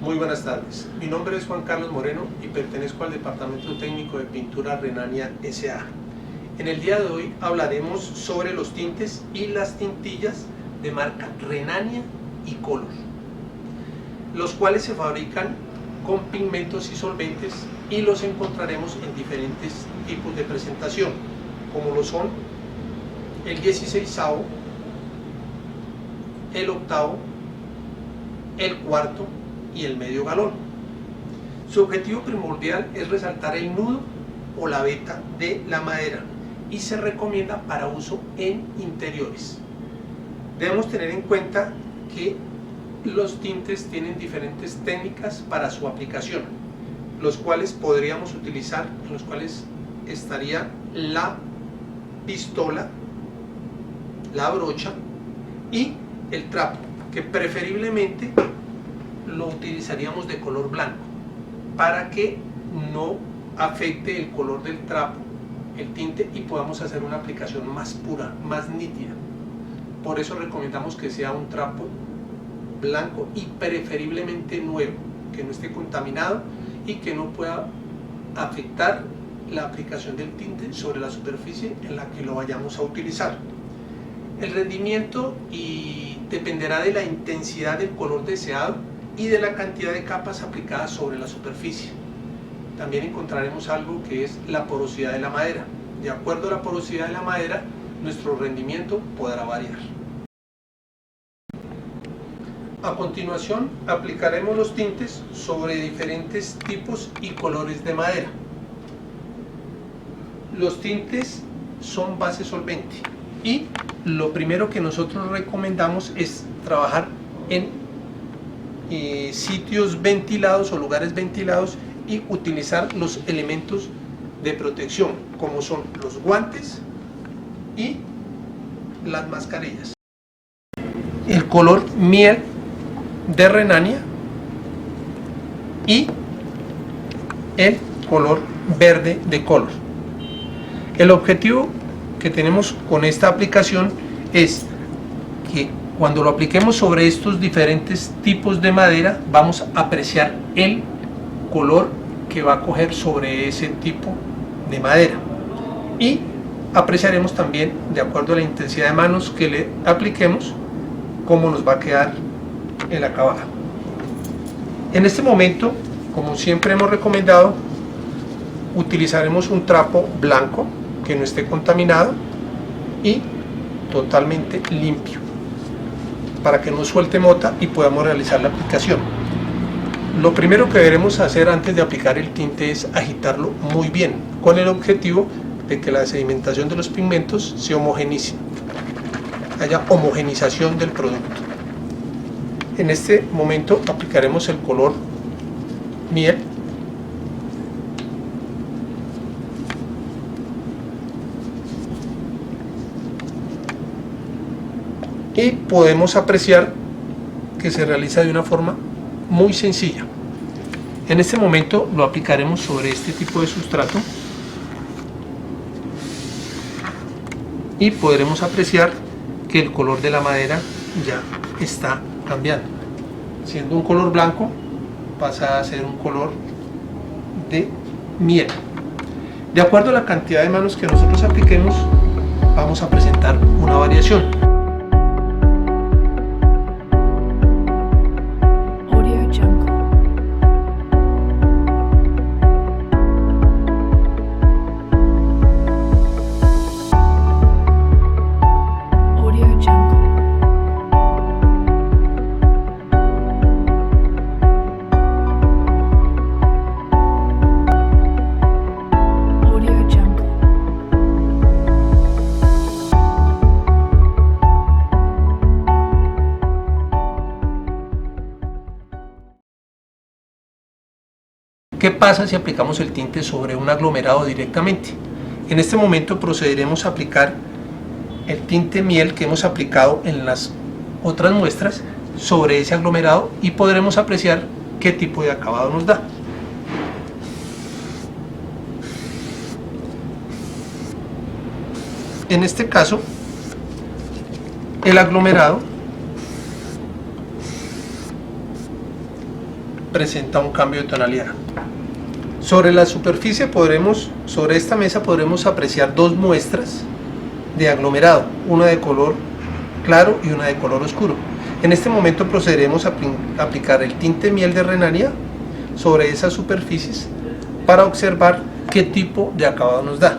Muy buenas tardes, mi nombre es Juan Carlos Moreno y pertenezco al Departamento Técnico de Pintura Renania S.A. En el día de hoy hablaremos sobre los tintes y las tintillas de marca Renania y Color, los cuales se fabrican con pigmentos y solventes y los encontraremos en diferentes tipos de presentación, como lo son el 16avo, el 8avo, el 4º y el medio galón. Su objetivo primordial es resaltar el nudo o la veta de la madera y se recomienda para uso en interiores. Debemos tener en cuenta que los tintes tienen diferentes técnicas para su aplicación, los cuales podríamos utilizar, en los cuales estaría la pistola, la brocha y el trapo, que preferiblemente lo utilizaríamos de color blanco para que no afecte el color del trapo, el tinte, y podamos hacer una aplicación más pura, más nítida. Por eso recomendamos que sea un trapo blanco y preferiblemente nuevo, que no esté contaminado y que no pueda afectar la aplicación del tinte sobre la superficie en la que lo vayamos a utilizar. El rendimiento dependerá de la intensidad del color deseado y de la cantidad de capas aplicadas sobre la superficie. También encontraremos algo que es la porosidad de la madera. De acuerdo a la porosidad de la madera, nuestro rendimiento podrá variar. A continuación, aplicaremos los tintes sobre diferentes tipos y colores de madera. Los tintes son base solvente y lo primero que nosotros recomendamos es trabajar en sitios ventilados o lugares ventilados y utilizar los elementos de protección como son los guantes y las mascarillas. El color miel de Renania y el color verde de Color. El objetivo que tenemos con esta aplicación es que cuando lo apliquemos sobre estos diferentes tipos de madera vamos a apreciar el color que va a coger sobre ese tipo de madera y apreciaremos también, de acuerdo a la intensidad de manos que le apliquemos, cómo nos va a quedar el acabado. En este momento, como siempre hemos recomendado, utilizaremos un trapo blanco que no esté contaminado y totalmente limpio para que no suelte mota y podamos realizar la aplicación. Lo primero que deberemos hacer antes de aplicar el tinte es agitarlo muy bien, con el objetivo de que la sedimentación de los pigmentos se homogenice, haya homogenización del producto. En este momento aplicaremos el color miel y podemos apreciar que se realiza de una forma muy sencilla. En este momento lo aplicaremos sobre este tipo de sustrato y podremos apreciar que el color de la madera ya está cambiando. Siendo un color blanco pasa a ser un color de miel. De acuerdo a la cantidad de manos que nosotros apliquemos vamos a presentar una variación. ¿Qué pasa si aplicamos el tinte sobre un aglomerado directamente? En este momento procederemos a aplicar el tinte miel que hemos aplicado en las otras muestras sobre ese aglomerado y podremos apreciar qué tipo de acabado nos da. En este caso, el aglomerado presenta un cambio de tonalidad. Sobre la superficie sobre esta mesa podremos apreciar dos muestras de aglomerado, una de color claro y una de color oscuro. En este momento procederemos a aplicar el tinte miel de Renania sobre esas superficies para observar qué tipo de acabado nos da.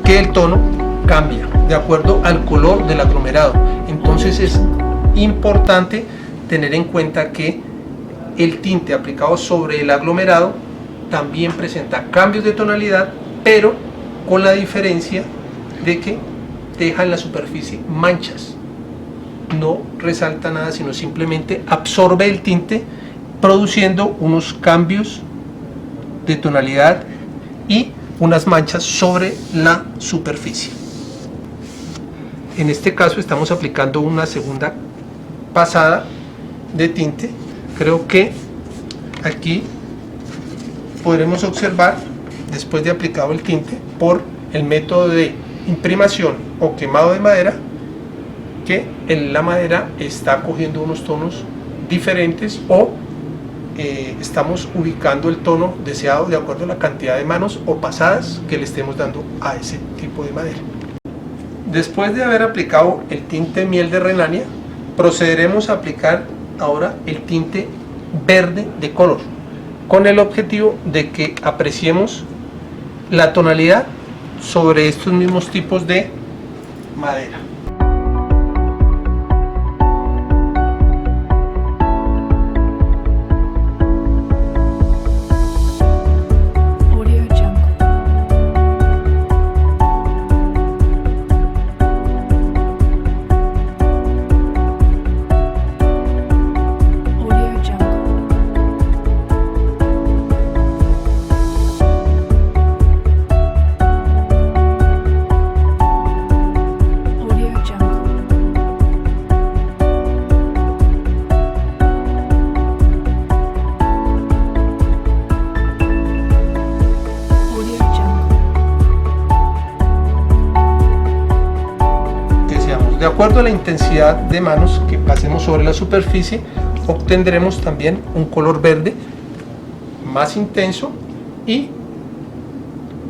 Que el tono cambia de acuerdo al color del aglomerado. Entonces es importante tener en cuenta que el tinte aplicado sobre el aglomerado también presenta cambios de tonalidad, pero con la diferencia de que deja en la superficie manchas. No resalta nada, sino simplemente absorbe el tinte, produciendo unos cambios de tonalidad y unas manchas sobre la superficie. En este caso estamos aplicando una segunda pasada de tinte. Creo que aquí podremos observar, después de aplicado el tinte por el método de imprimación o quemado de madera, que la madera está cogiendo unos tonos diferentes o estamos ubicando el tono deseado de acuerdo a la cantidad de manos o pasadas que le estemos dando a ese tipo de madera. Después de haber aplicado el tinte miel de Renania, procederemos a aplicar ahora el tinte verde de color, con el objetivo de que apreciemos la tonalidad sobre estos mismos tipos de madera. De acuerdo a la intensidad de manos que pasemos sobre la superficie, obtendremos también un color verde más intenso, y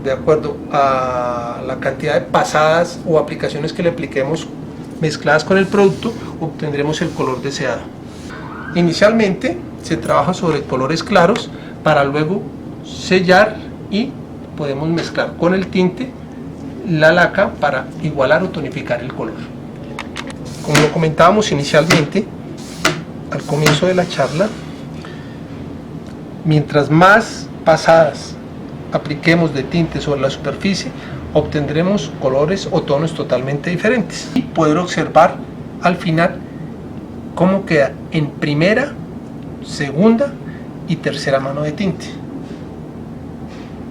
de acuerdo a la cantidad de pasadas o aplicaciones que le apliquemos mezcladas con el producto, obtendremos el color deseado. Inicialmente se trabaja sobre colores claros para luego sellar, y podemos mezclar con el tinte la laca para igualar o tonificar el color. Como lo comentábamos inicialmente al comienzo de la charla, mientras más pasadas apliquemos de tinte sobre la superficie, obtendremos colores o tonos totalmente diferentes, y poder observar al final cómo queda en primera, segunda y tercera mano de tinte.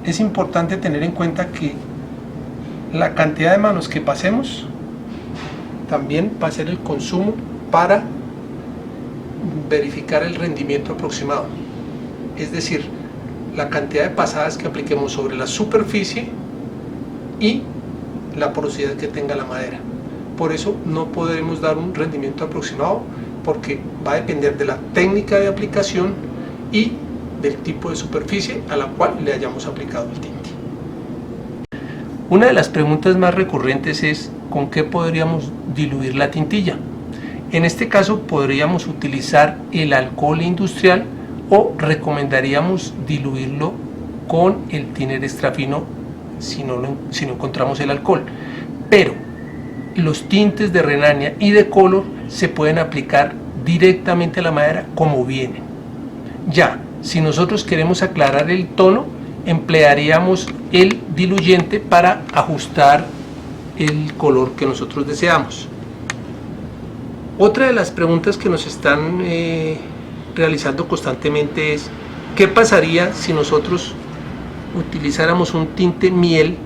Es importante tener en cuenta que la cantidad de manos que pasemos también va a ser el consumo para verificar el rendimiento aproximado, es decir, la cantidad de pasadas que apliquemos sobre la superficie y la porosidad que tenga la madera. Por eso no podremos dar un rendimiento aproximado, porque va a depender de la técnica de aplicación y del tipo de superficie a la cual le hayamos aplicado el tinte. Una de las preguntas más recurrentes es: ¿con qué podríamos diluir la tintilla? En este caso podríamos utilizar el alcohol industrial, o recomendaríamos diluirlo con el thinner extra fino si no encontramos el alcohol. Pero los tintes de Renania y de Color se pueden aplicar directamente a la madera como vienen. Ya, si nosotros queremos aclarar el tono, emplearíamos el diluyente para ajustar el color que nosotros deseamos. Otra de las preguntas que nos están realizando constantemente es: ¿qué pasaría si nosotros utilizáramos un tinte miel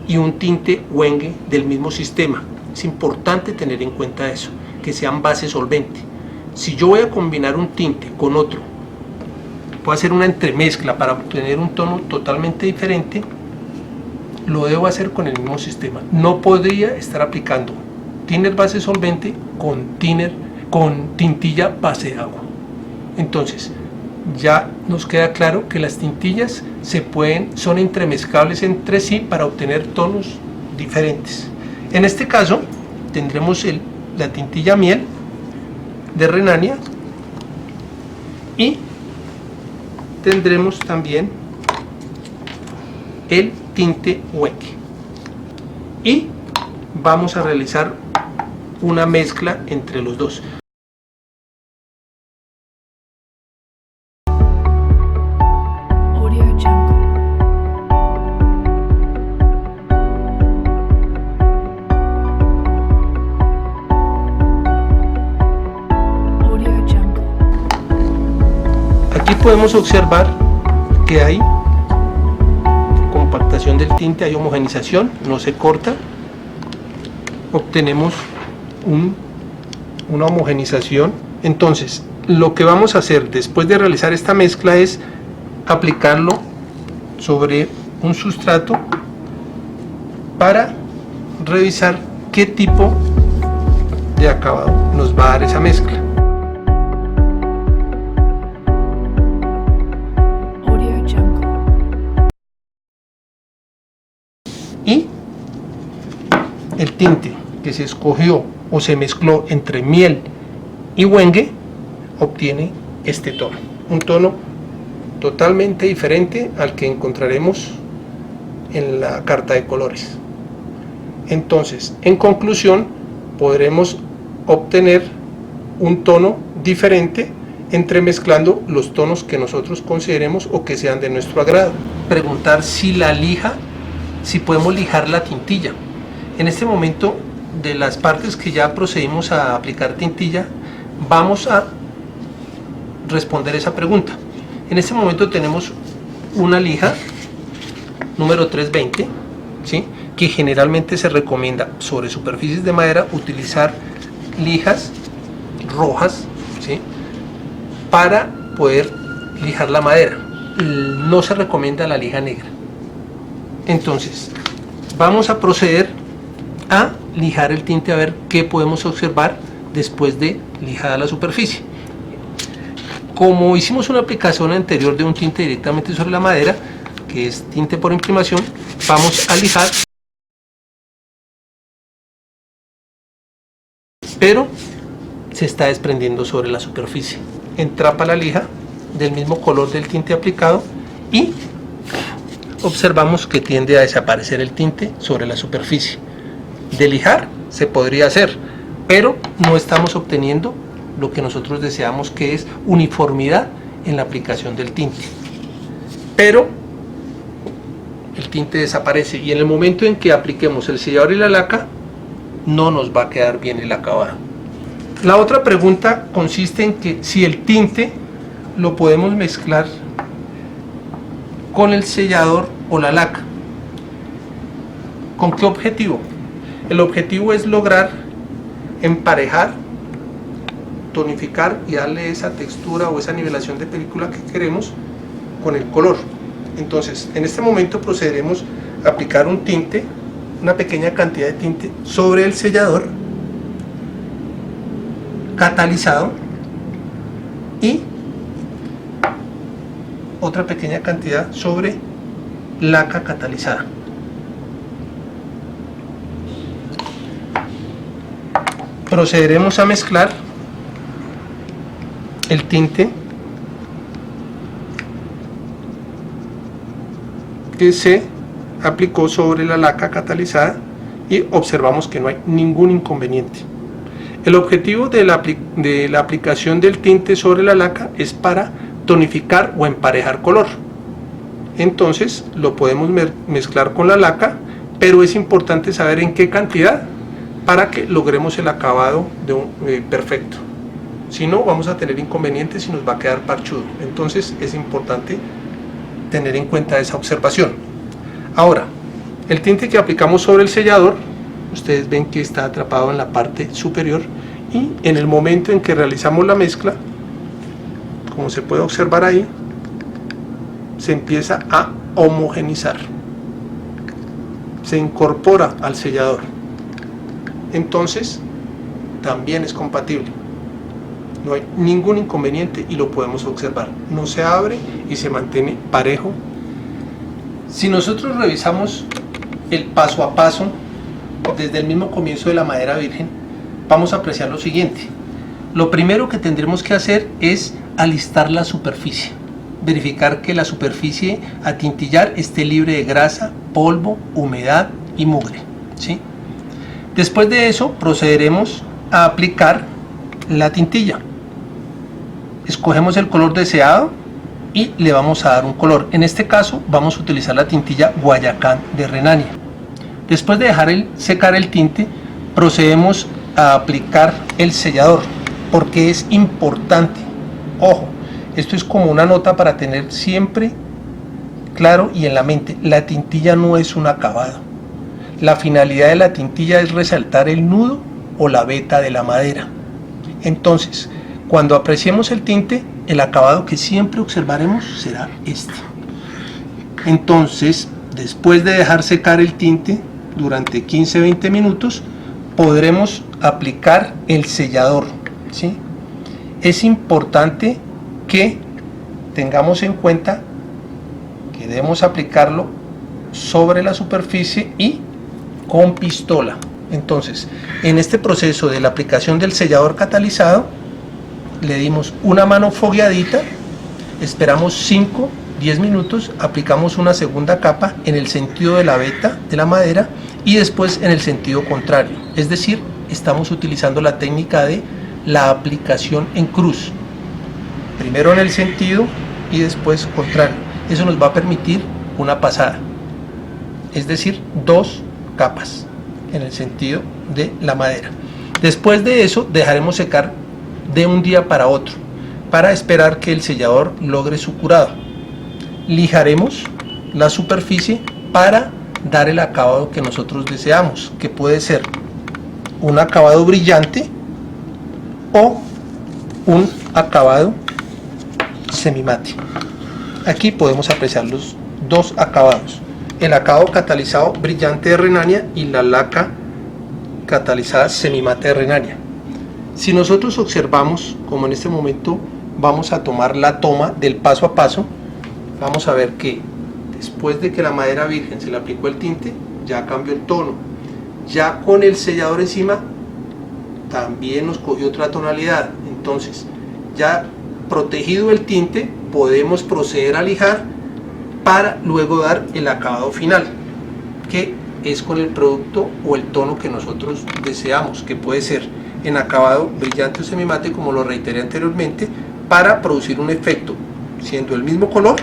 y un tinte Wenge del mismo sistema? Es importante tener en cuenta eso, que sean base solvente. Si yo voy a combinar un tinte con otro puedo hacer una entremezcla para obtener un tono totalmente diferente, lo debo hacer con el mismo sistema. No podría estar aplicando thinner base solvente con tintilla base agua. Entonces ya nos queda claro que las tintillas son entremezclables entre sí para obtener tonos diferentes. En este caso tendremos la tintilla miel de Renania y tendremos también el tinte Wenge, y vamos a realizar una mezcla entre los dos. Aquí podemos observar que hay compactación del tinte, hay homogenización, no se corta, obtenemos una homogenización. Entonces lo que vamos a hacer después de realizar esta mezcla es aplicarlo sobre un sustrato para revisar qué tipo de acabado nos va a dar esa mezcla. Y el tinte que se escogió o se mezcló entre miel y Wenge obtiene este tono, un tono totalmente diferente al que encontraremos en la carta de colores. Entonces, en conclusión, podremos obtener un tono diferente entremezclando los tonos que nosotros consideremos o que sean de nuestro agrado. Preguntar si podemos lijar la tintilla. En este momento, de las partes que ya procedimos a aplicar tintilla, vamos a responder esa pregunta. En este momento tenemos una lija número 320, ¿sí?, que generalmente se recomienda sobre superficies de madera utilizar lijas rojas, ¿sí?, para poder lijar la madera. No se recomienda la lija negra. Entonces vamos a proceder a lijar el tinte, a ver qué podemos observar después de lijada la superficie. Como hicimos una aplicación anterior de un tinte directamente sobre la madera, que es tinte por imprimación, vamos a lijar, pero se está desprendiendo sobre la superficie. Entrapa la lija del mismo color del tinte aplicado y observamos que tiende a desaparecer el tinte sobre la superficie. De lijar se podría hacer, pero no estamos obteniendo lo que nosotros deseamos, que es uniformidad en la aplicación del tinte. Pero el tinte desaparece y en el momento en que apliquemos el sellador y la laca no nos va a quedar bien el acabado. La otra pregunta consiste en que si el tinte lo podemos mezclar con el sellador o la laca. ¿Con qué objetivo? El objetivo es lograr emparejar, tonificar y darle esa textura o esa nivelación de película que queremos con el color. Entonces, en este momento procederemos a aplicar un tinte, una pequeña cantidad de tinte sobre el sellador catalizado y otra pequeña cantidad sobre laca catalizada. Procederemos a mezclar el tinte que se aplicó sobre la laca catalizada y observamos que no hay ningún inconveniente. El objetivo de la aplicación del tinte sobre la laca es para tonificar o emparejar color. Entonces lo podemos mezclar con la laca, pero es importante saber en qué cantidad para que logremos el acabado perfecto. Si no, vamos a tener inconvenientes y nos va a quedar parchudo. Entonces es importante tener en cuenta esa observación. Ahora, el tinte que aplicamos sobre el sellador, ustedes ven que está atrapado en la parte superior, y en el momento en que realizamos la mezcla, como se puede observar ahí, se empieza a homogenizar, se incorpora al sellador, entonces también es compatible, no hay ningún inconveniente y lo podemos observar, no se abre y se mantiene parejo. Si nosotros revisamos el paso a paso desde el mismo comienzo de la madera virgen, vamos a apreciar lo siguiente. Lo primero que tendremos que hacer es alistar la superficie, verificar que la superficie a tintillar esté libre de grasa, polvo, humedad y mugre, ¿sí? Después de eso procederemos a aplicar la tintilla. Escogemos el color deseado y le vamos a dar un color. En este caso vamos a utilizar la tintilla Guayacán de Renania. Después de dejar secar el tinte, procedemos a aplicar el sellador, porque es importante. Ojo, esto es como una nota para tener siempre claro y en la mente. La tintilla no es un acabado. La finalidad de la tintilla es resaltar el nudo o la veta de la madera. Entonces, cuando apreciemos el tinte, el acabado que siempre observaremos será este. Entonces, después de dejar secar el tinte durante 15-20 minutos, podremos aplicar el sellador, ¿sí? Es importante que tengamos en cuenta que debemos aplicarlo sobre la superficie y con pistola. Entonces, en este proceso de la aplicación del sellador catalizado, le dimos una mano fogueadita, esperamos 5-10 minutos, aplicamos una segunda capa en el sentido de la veta de la madera y después en el sentido contrario, es decir, estamos utilizando la técnica de la aplicación en cruz, primero en el sentido y después contrario. Eso nos va a permitir una pasada, es decir, 2 capas en el sentido de la madera. Después de eso dejaremos secar de un día para otro para esperar que el sellador logre su curado. Lijaremos la superficie para dar el acabado que nosotros deseamos, que puede ser un acabado brillante o un acabado semimate. Aquí podemos apreciar los dos acabados: el acabado catalizado brillante de Renania y la laca catalizada semimate de Renania. Si nosotros observamos, como en este momento vamos a tomar la toma del paso a paso, vamos a ver que después de que la madera virgen se le aplicó el tinte, ya cambió el tono. Ya con el sellador encima también nos cogió otra tonalidad. Entonces, ya protegido el tinte, podemos proceder a lijar para luego dar el acabado final, que es con el producto o el tono que nosotros deseamos, que puede ser en acabado brillante o semimate, como lo reiteré anteriormente, para producir un efecto siendo el mismo color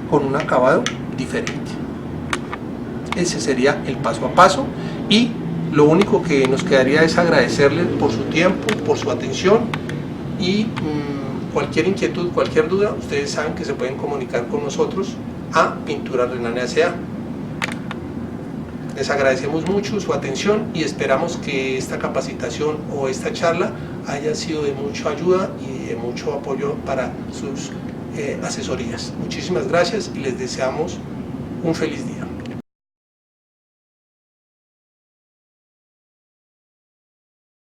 con un acabado diferente. Ese sería el paso a paso y lo único que nos quedaría es agradecerles por su tiempo, por su atención y cualquier inquietud, cualquier duda, ustedes saben que se pueden comunicar con nosotros a Pinturas Renania S.A. Les agradecemos mucho su atención y esperamos que esta capacitación o esta charla haya sido de mucha ayuda y de mucho apoyo para sus asesorías. Muchísimas gracias y les deseamos un feliz día.